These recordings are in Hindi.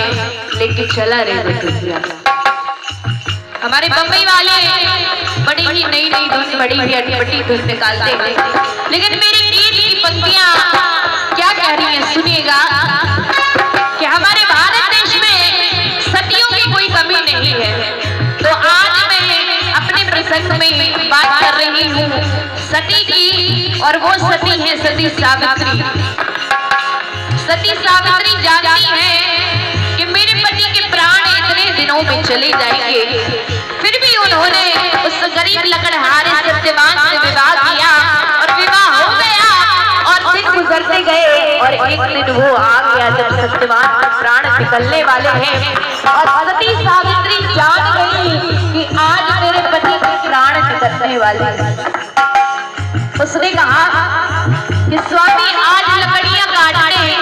में लेके चला रे बटुकिया। हमारे बम्बई वाले बड़ी ही नई नई धुन, बड़ी ही अटपटी धुन निकालते हैं, लेकिन मेरी गीत की पंक्तियां क्या कह रही हैं सुनिएगा कि हमारे भारत देश में सतियों की कोई कमी नहीं है। तो आज मैं अपने प्रसंग में बात कर रही हूँ सती की, और वो सती है सती सावित्री। सती सावित्री जानती है कि मेरे पति के प्राण इतने दिनों में चले जाएंगे, फिर भी उन्होंने उस गरीब लकड़हारे सत्यवान से विवाह किया और विवाह हो गया। और दिन गुजरते गए और एक दिन वो आ गया जब सत्यवान के प्राण निकलने वाले हैं, और सती सावित्री जान गई कि आज मेरे पति के प्राण निकलने वाले हैं। उसने कहा कि स्वामी आज लकड़ियां काटने हैं,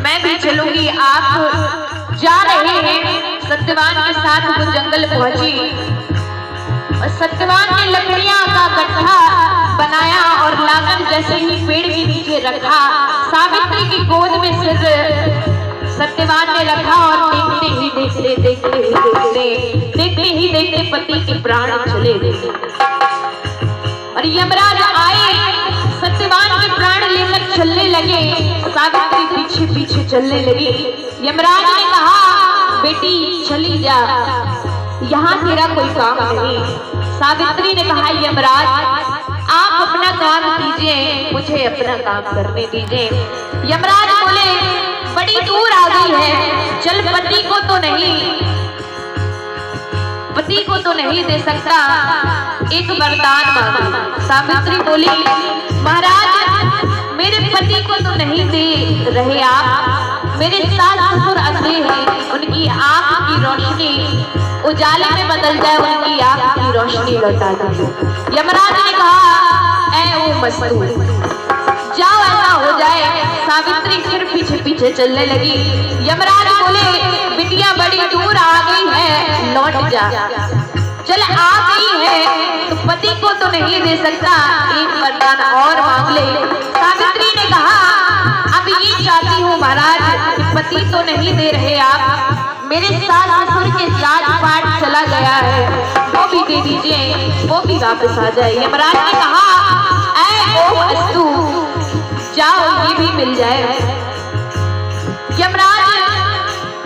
मैं भी चलूंगी। आप जा रहे हैं। सत्यवान के साथ वो जंगल पहुंची और सत्यवान ने लकड़ियां का गट्ठा बनाया और लाकर जैसे ही पेड़ के नीचे रखा, सावित्री की गोद में सिर सत्यवान ने रखा और देखते ही देखते पति के प्राण चले गए। और यमराज आए, सत्यवान के प्राण लेकर चलने लगे, सावित्री पीछे पीछे चलने लगी। यमराज ने कहा बेटी चली जा, यहाँ तेरा कोई काम नहीं। सावित्री ने कहा यमराज आप अपना काम कीजिए, मुझे अपना काम करने दीजिए। यमराज बोले बड़ी दूर आ गई है, चल पति को तो नहीं दे सकता, एक वरदान मांग। सावित्री बोली महाराज मेरे पति को तो नहीं दे रहे आप, मेरे सास ससुर अंधे हैं, उनकी आंख की रोशनी उजाले में बदल जाए, उनकी आंख की रोशनी लौटा दीजिए। यमराज ने कहा ऐ ओ मस्तूर जाओ ऐसा हो जाए। सावित्री फिर पीछे पीछे चलने लगी। यमराज बोले बिटिया बड़ी दूर आ गई है, लौट जा। चल आ गई है तो पति को तो नहीं दे सकता, एक वरदान और मांग ले। सावित्री ने कहा अब ये चाहती हूँ महाराज कि पति तो नहीं दे रहे आप, मेरे सास ससुर के राज पाट चला गया है, वो भी दे दीजिए, वो भी वापस आ जाए। यमराज ने कहा ऐ ओ अस्तु जाओ ये भी मिल जाए। यमराज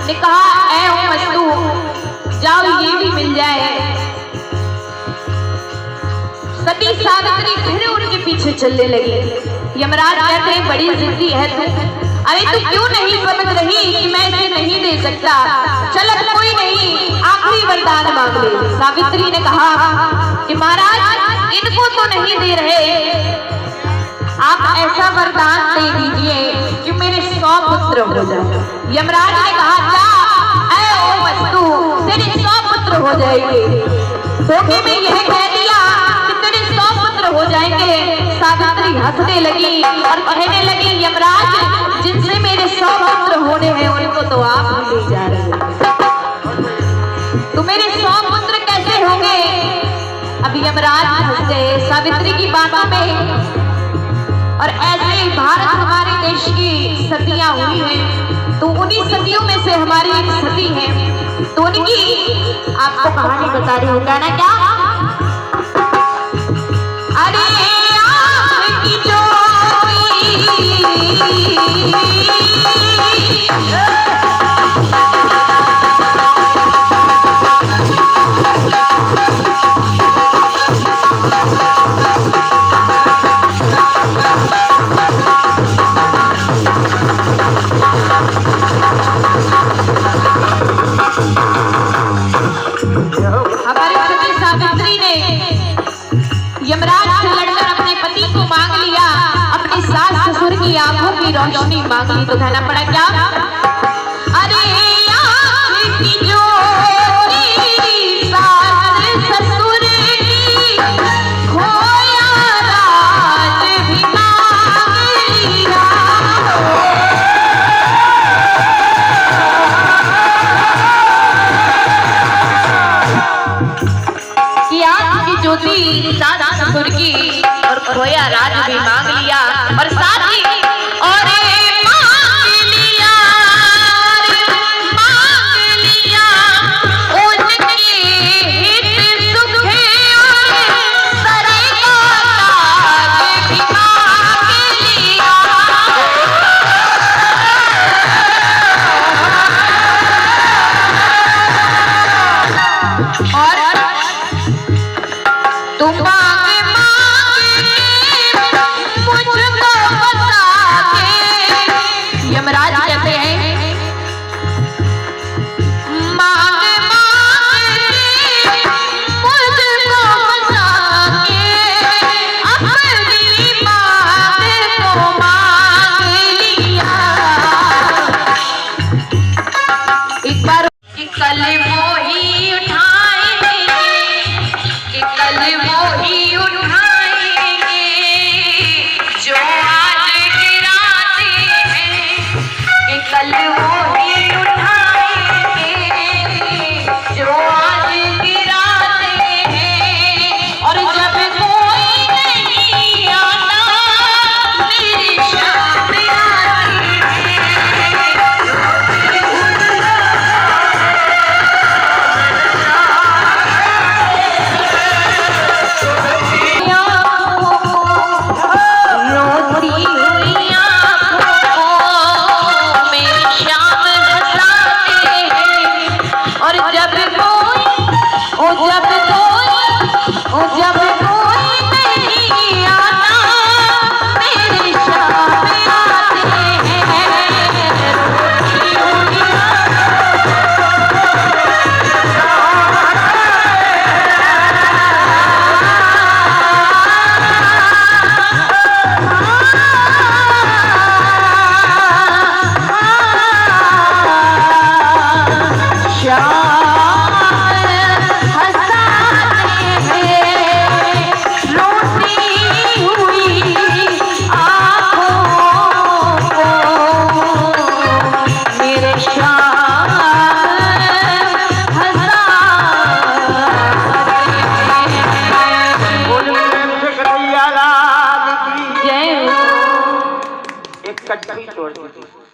ने कहा ऐ ओ अस्तु जाओ ये भी मिल जाए। सती सावित्री फिर उनके पीछे चलने लगी। यमराज कहते हैं बड़ी जिद्दी है तू, अरे तू क्यों नहीं समझ रही कि मैं इसे नहीं दे सकता, चल अब कोई नहीं आखिरी वरदान मांग ले। सावित्री ने कहा कि महाराज इनको तो नहीं दे रहे, आप ऐसा वरदान दे दीजिए कि मेरे 100 पुत्र हो जाए। यमराज ने कहा जा ऐ ओ वस्तु तेरे 100 पुत्र हो जाएंगे। धोखे में यह कह दिया कि तेरे 100 पुत्र हो जाएंगे। सावित्री हंसने लगी और कहने लगी यमराज जिनसे मेरे 100 पुत्र होने हैं उनको तो आप ही ले जा रहे हैं, तो मेरे 100 पुत्र कैसे होंगे। अब यमराज हंस गए सावित्री की बातों में। और ऐसे भारत हमारे देश की सतियां हुई हैं, तो उन्हीं सतियों में से हमारी एक सती है, तो उनकी आपको कहानी बता रही हूँ। कहना क्या अरे आपकी यमराज से लड़कर अपने पति को मांग लिया, अपने सास ससुर की आंखों की रोशनी मांग ली। तो कहना पड़ा क्या अरे आंख की ज्योति सास ससुर की खोया राज भी मांग लिया। कि आंख की ज्योति सास ससुर की और खोया राज भी मांग लिया, और साथ ही और मांग कंठी तोड़ दीजिए।